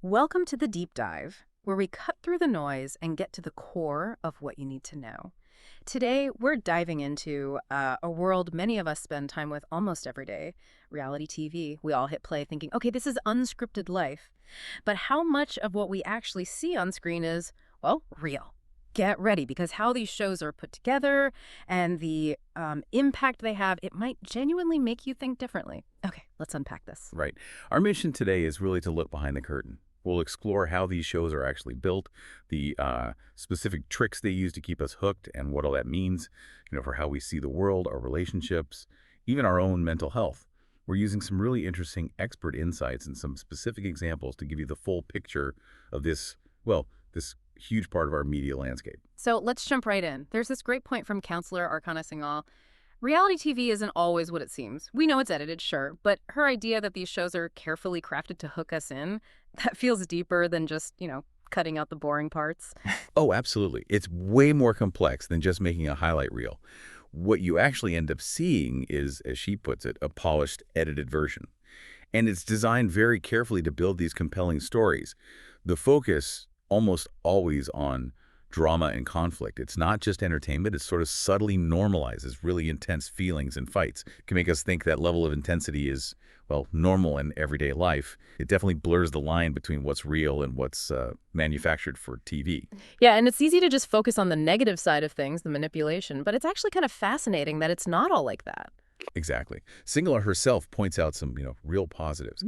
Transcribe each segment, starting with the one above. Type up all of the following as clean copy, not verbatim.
Welcome to the deep dive, where we cut through the noise and get to the core of what you need to know. Today, we're diving into a world many of us spend time with almost every day, reality TV. We all hit play thinking, okay, this is unscripted life. But how much of what we actually see on screen is, well, real? Get ready, because how these shows are put together and the impact they have, it might genuinely make you think differently. Okay, let's unpack this. Right. Our mission today is really to look behind the curtain. We'll explore how these shows are actually built, the specific tricks they use to keep us hooked, and what all that means, for how we see the world, our relationships, even our own mental health. We're using some really interesting expert insights and some specific examples to give you the full picture of this huge part of our media landscape. So let's jump right in. There's this great point from counselor Archana Singhal. Reality TV isn't always what it seems. We know it's edited, sure, but her idea that these shows are carefully crafted to hook us in, that feels deeper than just, cutting out the boring parts. Oh, absolutely. It's way more complex than just making a highlight reel. What you actually end up seeing is, as she puts it, a polished, edited version. And it's designed very carefully to build these compelling stories. The focus almost always on drama and conflict. It's not just entertainment. It sort of subtly normalizes really intense feelings and fights. It can make us think that level of intensity is, normal in everyday life. It definitely blurs the line between what's real and what's manufactured for TV. Yeah, and it's easy to just focus on the negative side of things, the manipulation, but it's actually kind of fascinating that it's not all like that. Exactly. Singler herself points out some, real positives.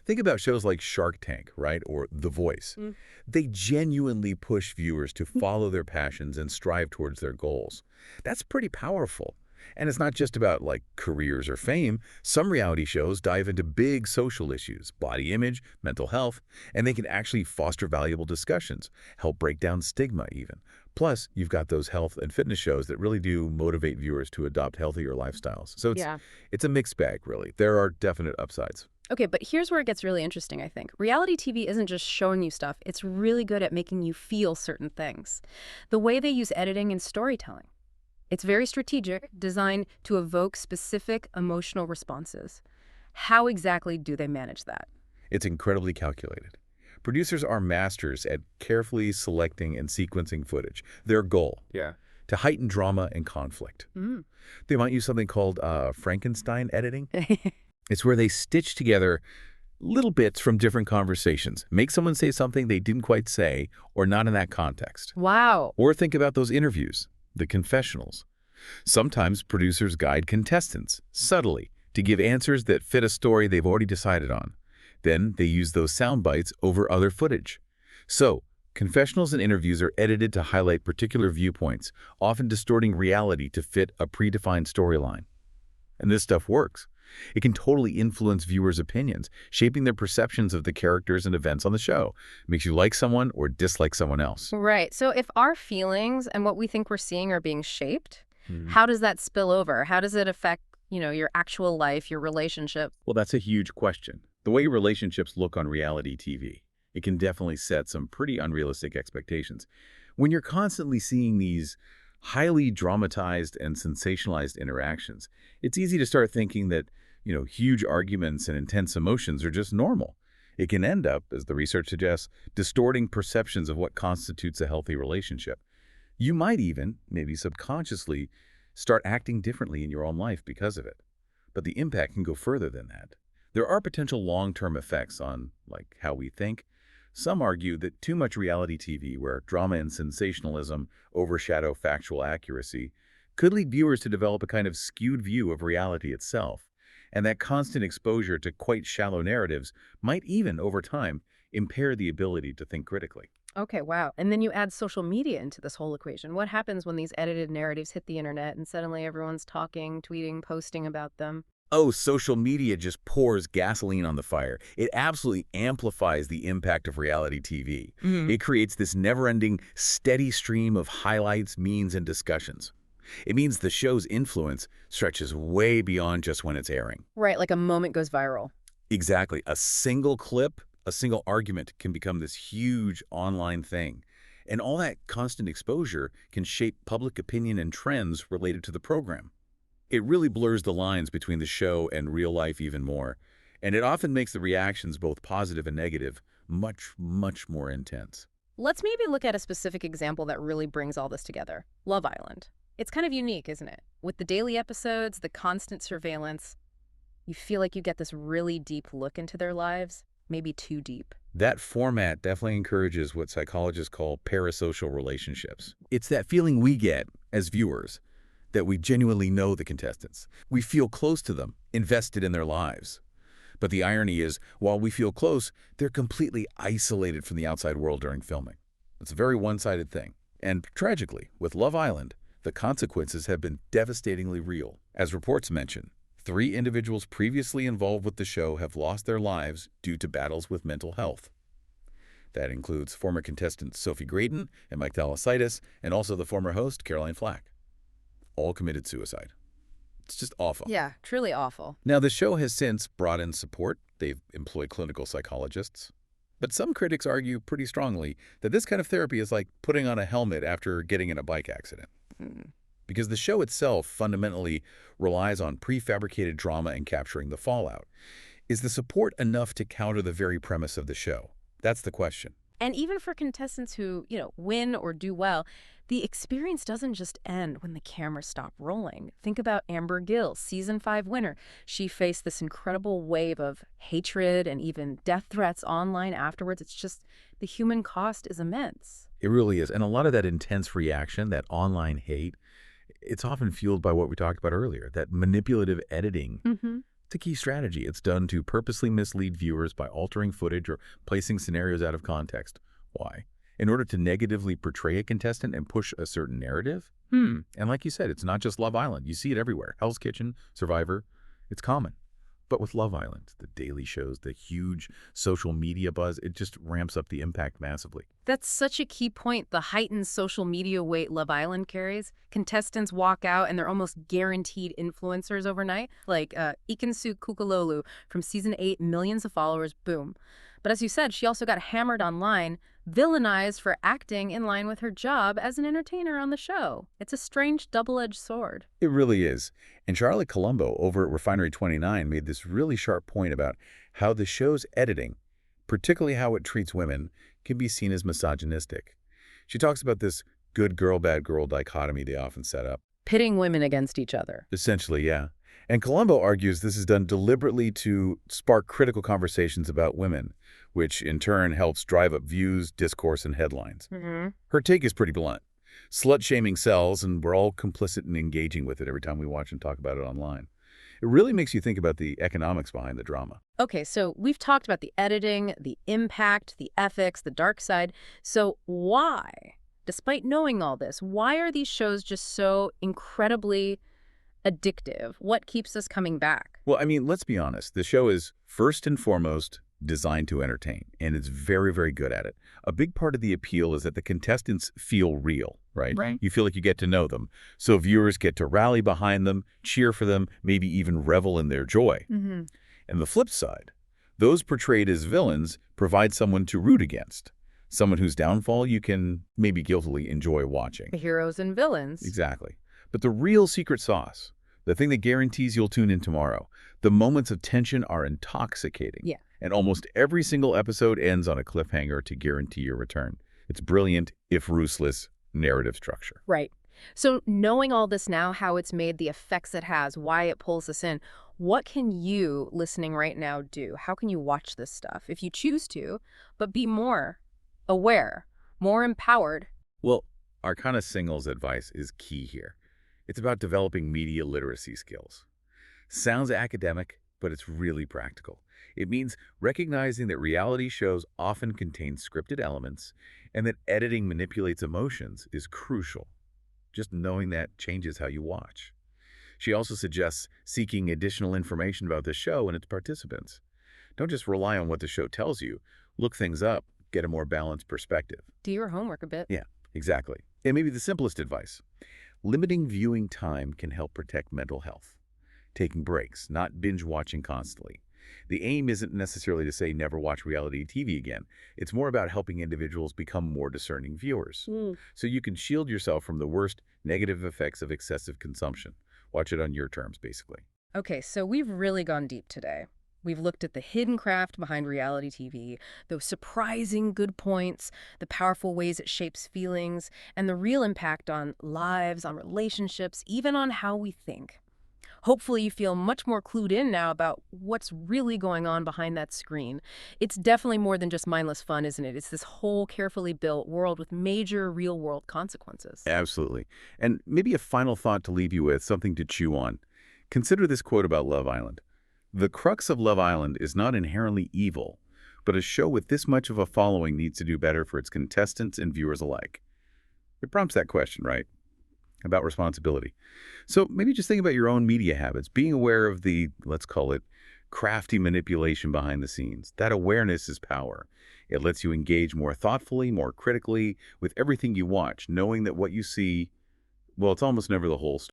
Think about shows like Shark Tank, right? Or The Voice. They genuinely push viewers to follow their passions and strive towards their goals. That's pretty powerful. And it's not just about careers or fame. Some reality shows dive into big social issues, body image, mental health, and they can actually foster valuable discussions, help break down stigma even. Plus, you've got those health and fitness shows that really do motivate viewers to adopt healthier lifestyles. So Yeah. it's a mixed bag, really. There are definite upsides. Okay, but here's where it gets really interesting, I think. Reality TV isn't just showing you stuff, it's really good at making you feel certain things. The way they use editing and storytelling. It's very strategic, designed to evoke specific emotional responses. How exactly do they manage that? It's incredibly calculated. Producers are masters at carefully selecting and sequencing footage. Their goal, to heighten drama and conflict. Mm. They might use something called Frankenstein editing. It's where they stitch together little bits from different conversations, make someone say something they didn't quite say or not in that context. Wow. Or think about those interviews, the confessionals. Sometimes producers guide contestants subtly to give answers that fit a story they've already decided on. Then they use those sound bites over other footage. So, confessionals and interviews are edited to highlight particular viewpoints, often distorting reality to fit a predefined storyline. And this stuff works. It can totally influence viewers' opinions, shaping their perceptions of the characters and events on the show. It makes you like someone or dislike someone else. Right. So if our feelings and what we think we're seeing are being shaped, Mhm. how does that spill over? How does it affect, your actual life, your relationship? Well, that's a huge question. The way relationships look on reality TV, it can definitely set some pretty unrealistic expectations. When you're constantly seeing these highly dramatized and sensationalized interactions, it's easy to start thinking that, huge arguments and intense emotions are just normal. It can end up, as the research suggests, distorting perceptions of what constitutes a healthy relationship. You might even, maybe subconsciously, start acting differently in your own life because of it. But the impact can go further than that. There are potential long-term effects on, how we think. Some argue that too much reality TV, where drama and sensationalism overshadow factual accuracy, could lead viewers to develop a kind of skewed view of reality itself. And that constant exposure to quite shallow narratives might even, over time, impair the ability to think critically. Okay, wow. And then you add social media into this whole equation. What happens when these edited narratives hit the internet and suddenly everyone's talking, tweeting, posting about them? Oh, social media just pours gasoline on the fire. It absolutely amplifies the impact of reality TV. It creates this never-ending, steady stream of highlights, memes, and discussions. It means the show's influence stretches way beyond just when it's airing. Right, like a moment goes viral. Exactly. A single clip, a single argument can become this huge online thing. And all that constant exposure can shape public opinion and trends related to the program. It really blurs the lines between the show and real life even more, and it often makes the reactions, both positive and negative, much, much more intense. Let's maybe look at a specific example that really brings all this together. Love Island. It's kind of unique, isn't it? With the daily episodes, the constant surveillance, you feel like you get this really deep look into their lives, maybe too deep. That format definitely encourages what psychologists call parasocial relationships. It's that feeling we get as viewers that we genuinely know the contestants. We feel close to them, invested in their lives. But the irony is, while we feel close, they're completely isolated from the outside world during filming. It's a very one-sided thing. And tragically, with Love Island, the consequences have been devastatingly real. As reports mention, 3 individuals previously involved with the show have lost their lives due to battles with mental health. That includes former contestants Sophie Graydon and Mike Thalassitis, and also the former host, Caroline Flack. All committed suicide. It's just awful. Yeah, truly awful. Now, the show has since brought in support. They've employed clinical psychologists. But some critics argue pretty strongly that this kind of therapy is like putting on a helmet after getting in a bike accident. Because the show itself fundamentally relies on prefabricated drama and capturing the fallout. Is the support enough to counter the very premise of the show? That's the question. And even for contestants who, win or do well, the experience doesn't just end when the cameras stop rolling. Think about Amber Gill, season 5 winner. She faced this incredible wave of hatred and even death threats online afterwards. It's just the human cost is immense. It really is. And a lot of that intense reaction, that online hate, it's often fueled by what we talked about earlier, that manipulative editing. It's a key strategy. It's done to purposely mislead viewers by altering footage or placing scenarios out of context. Why? In order to negatively portray a contestant and push a certain narrative? And like you said, it's not just Love Island. You see it everywhere. Hell's Kitchen, Survivor, it's common. But with Love Island, the daily shows, the huge social media buzz, it just ramps up the impact massively. That's such a key point, the heightened social media weight Love Island carries. Contestants walk out and they're almost guaranteed influencers overnight, like Ikensu Kukalolu from season 8, millions of followers, boom. But as you said, she also got hammered online, villainized for acting in line with her job as an entertainer on the show. It's a strange double-edged sword. It really is. And Charlotte Colombo over at Refinery 29 made this really sharp point about how the show's editing, particularly how it treats women, can be seen as misogynistic. She talks about this good girl, bad girl dichotomy they often set up. Pitting women against each other. Essentially, yeah. And Colombo argues this is done deliberately to spark critical conversations about women, which in turn helps drive up views, discourse, and headlines. Her take is pretty blunt. Slut-shaming sells, and we're all complicit in engaging with it every time we watch and talk about it online. It really makes you think about the economics behind the drama. Okay, so we've talked about the editing, the impact, the ethics, the dark side. So why, despite knowing all this, why are these shows just so incredibly addictive? What keeps us coming back? Well, I mean, let's be honest. The show is first and foremost designed to entertain, and it's very, very good at it. A big part of the appeal is that the contestants feel real, right? You feel like you get to know them. So viewers get to rally behind them, cheer for them, maybe even revel in their joy. And the flip side, those portrayed as villains provide someone to root against, someone whose downfall you can maybe guiltily enjoy watching. The heroes and villains. Exactly. But the real secret sauce, the thing that guarantees you'll tune in tomorrow, the moments of tension are intoxicating. Yeah. And almost every single episode ends on a cliffhanger to guarantee your return. It's brilliant, if ruthless, narrative structure. Right. So knowing all this now, how it's made, the effects it has, why it pulls us in, what can you, listening right now, do? How can you watch this stuff if you choose to, but be more aware, more empowered? Well, Arcana Single's advice is key here. It's about developing media literacy skills. Sounds academic, but it's really practical. It means recognizing that reality shows often contain scripted elements and that editing manipulates emotions is crucial. Just knowing that changes how you watch. She also suggests seeking additional information about the show and its participants. Don't just rely on what the show tells you. Look things up, get a more balanced perspective. Do your homework a bit. Yeah, exactly. And maybe the simplest advice. Limiting viewing time can help protect mental health. Taking breaks, not binge watching constantly. The aim isn't necessarily to say never watch reality TV again. It's more about helping individuals become more discerning viewers. So you can shield yourself from the worst negative effects of excessive consumption. Watch it on your terms, basically. Okay, so we've really gone deep today. We've looked at the hidden craft behind reality TV, those surprising good points, the powerful ways it shapes feelings, and the real impact on lives, on relationships, even on how we think. Hopefully, you feel much more clued in now about what's really going on behind that screen. It's definitely more than just mindless fun, isn't it? It's this whole carefully built world with major real world consequences. Absolutely. And maybe a final thought to leave you with, something to chew on. Consider this quote about Love Island. The crux of Love Island is not inherently evil, but a show with this much of a following needs to do better for its contestants and viewers alike. It prompts that question, right? About responsibility. So maybe just think about your own media habits, being aware of the, let's call it, crafty manipulation behind the scenes. That awareness is power. It lets you engage more thoughtfully, more critically with everything you watch, knowing that what you see, well, it's almost never the whole story.